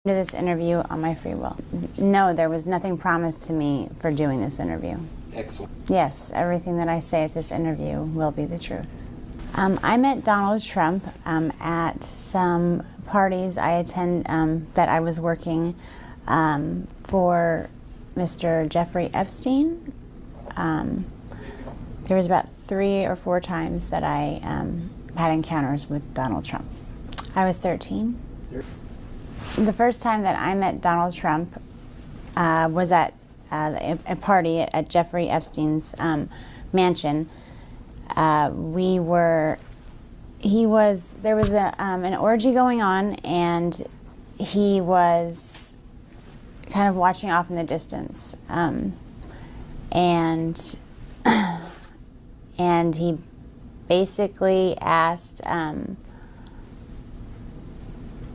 To this interview on my free will. No, there was nothing promised to me for doing this interview. Excellent. Yes, everything that I say at this interview will be the truth. I met Donald Trump at some parties I attend that I was working for Mr. Jeffrey Epstein. There was about 3 or 4 times that I had encounters with Donald Trump. I was 13. The first time that I met Donald Trump was at a party at Jeffrey Epstein's mansion. There was an orgy going on, and he was kind of watching off in the distance, and he basically asked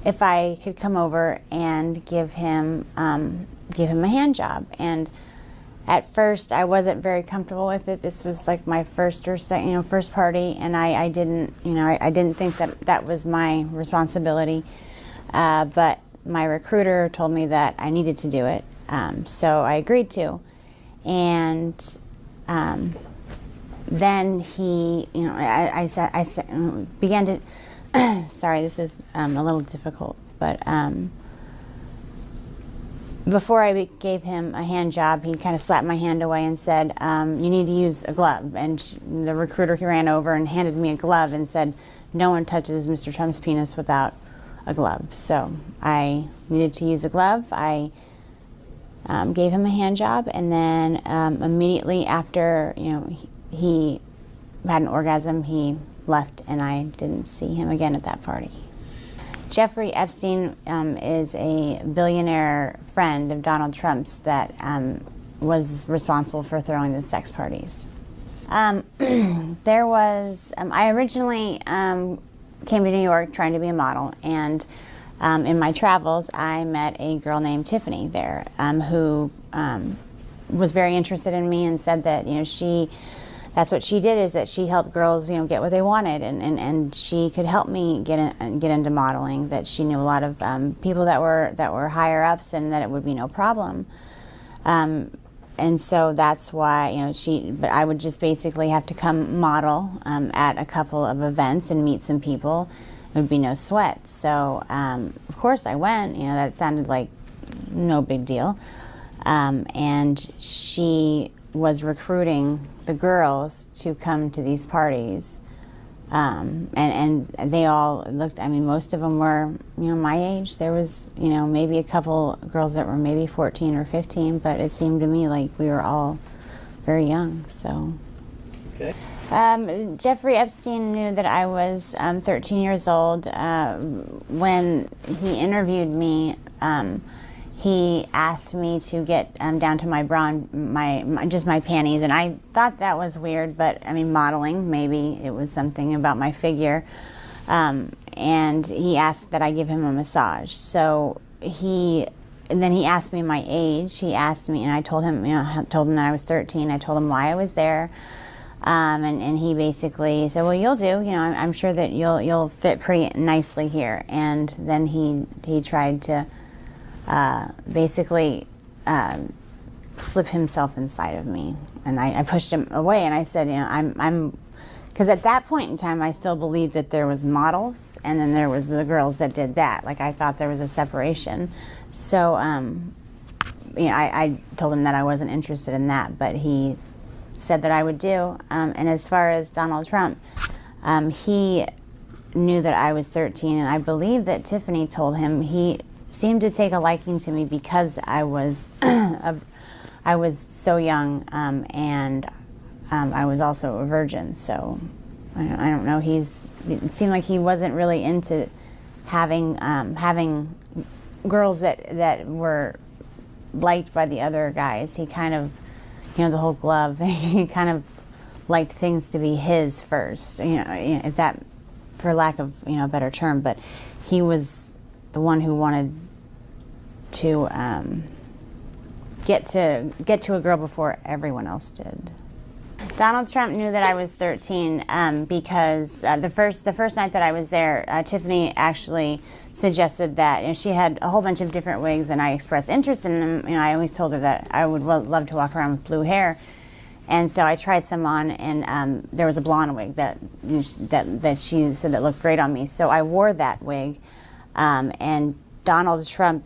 if I could come over and give him a hand job. And at first I wasn't very comfortable with it. This was like my first party, and I didn't think that was my responsibility. But my recruiter told me that I needed to do it, so I agreed to. And then he, I began to. Sorry, this is a little difficult, but before I gave him a hand job, he kind of slapped my hand away and said, you need to use a glove. And the recruiter ran over and handed me a glove and said, no one touches Mr. Trump's penis without a glove. So I needed to use a glove. I gave him a hand job, and then immediately after, he had an orgasm, he left, and I didn't see him again at that party. Jeffrey Epstein is a billionaire friend of Donald Trump's that was responsible for throwing the sex parties. I originally came to New York trying to be a model, and in my travels I met a girl named Tiffany there who was very interested in me and said that that's what she did, is that she helped girls, get what they wanted, and she could help me get into modeling. That she knew a lot of people that were higher ups, and that it would be no problem. And so that's why, but I would just basically have to come model at a couple of events and meet some people. It would be no sweat. So of course I went. That sounded like no big deal. And she was recruiting the girls to come to these parties, and they all looked, most of them were, my age. There was, maybe a couple girls that were maybe 14 or 15, but it seemed to me like we were all very young, so. Okay. Jeffrey Epstein knew that I was 13 years old. When he interviewed me, he asked me to get down to my bra, just my panties, and I thought that was weird, but modeling, maybe it was something about my figure. And he asked that I give him a massage. So and then he asked me my age. He asked me, and I told him, told him that I was 13. I told him why I was there. And he basically said, well, you'll do, I'm sure that you'll fit pretty nicely here. And then he tried to basically slip himself inside of me, and I pushed him away, and I said, because at that point in time I still believed that there was models, and then there was the girls that did that. Like, I thought there was a separation. So I told him that I wasn't interested in that, but he said that I would do. And as far as Donald Trump, he knew that I was 13, and I believe that Tiffany told him he seemed to take a liking to me because I was I was so young, and I was also a virgin. So I don't know. It seemed like he wasn't really into having girls that were liked by the other guys. He kind of, the whole glove. He kind of liked things to be his first. If that, for lack of a better term, but he was the one who wanted to get to a girl before everyone else did. Donald Trump knew that I was 13 because the first night that I was there, Tiffany actually suggested that she had a whole bunch of different wigs, and I expressed interest in them. I always told her that I would love to walk around with blue hair, and so I tried some on, and there was a blonde wig that she said that looked great on me. So I wore that wig, and Donald Trump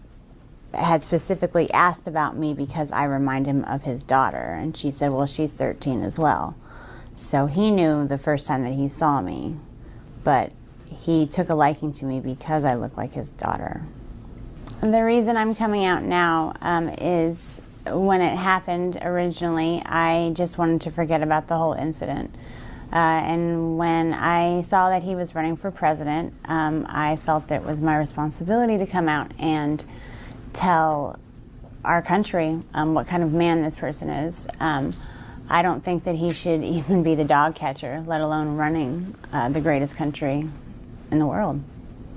had specifically asked about me because I remind him of his daughter, and she said, well, she's 13 as well. So he knew the first time that he saw me, but he took a liking to me because I look like his daughter. And the reason I'm coming out now is when it happened originally, I just wanted to forget about the whole incident. And when I saw that he was running for president, I felt that it was my responsibility to come out and tell our country what kind of man this person is. I don't think that he should even be the dog catcher, let alone running the greatest country in the world.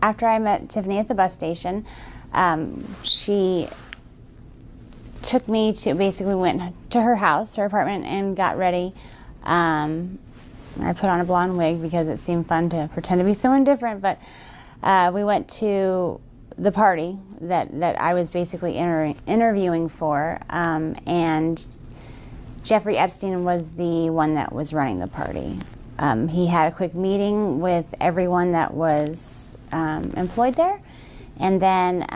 After I met Tiffany at the bus station, she took me to, basically went to her house, her apartment, and got ready. I put on a blonde wig because it seemed fun to pretend to be someone different, but we went to the party that I was basically interviewing for, and Jeffrey Epstein was the one that was running the party. He had a quick meeting with everyone that was employed there, and then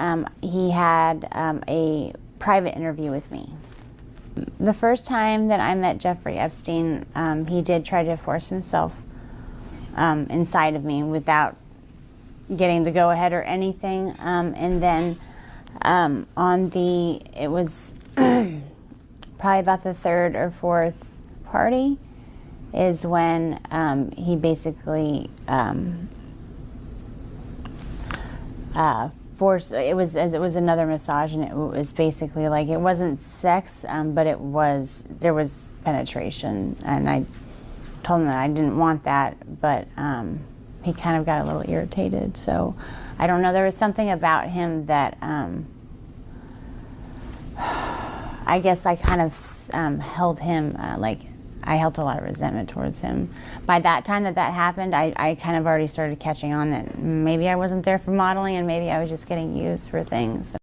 he had a private interview with me. The first time that I met Jeffrey Epstein, he did try to force himself inside of me without getting the go-ahead or anything, and then it was probably about the third or fourth party is when he basically forced, it was another massage, and it was basically like, it wasn't sex, but there was penetration, and I told him that I didn't want that, but he kind of got a little irritated. So I don't know, there was something about him that I guess I kind of held him, I held a lot of resentment towards him. By that time that happened, I kind of already started catching on that maybe I wasn't there for modeling, and maybe I was just getting used for things.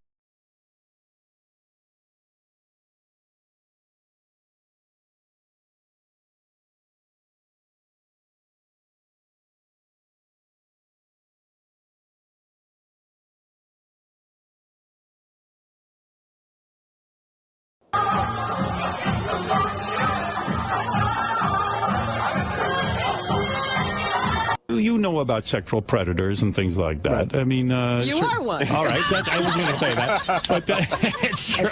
You know about sexual predators and things like that. I mean, you are one. All right, I was going to say that, but it's true.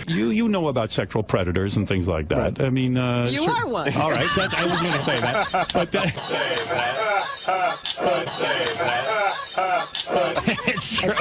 You know about sexual predators and things like that. I mean, you are one. All right, I was going to say that, but it's true.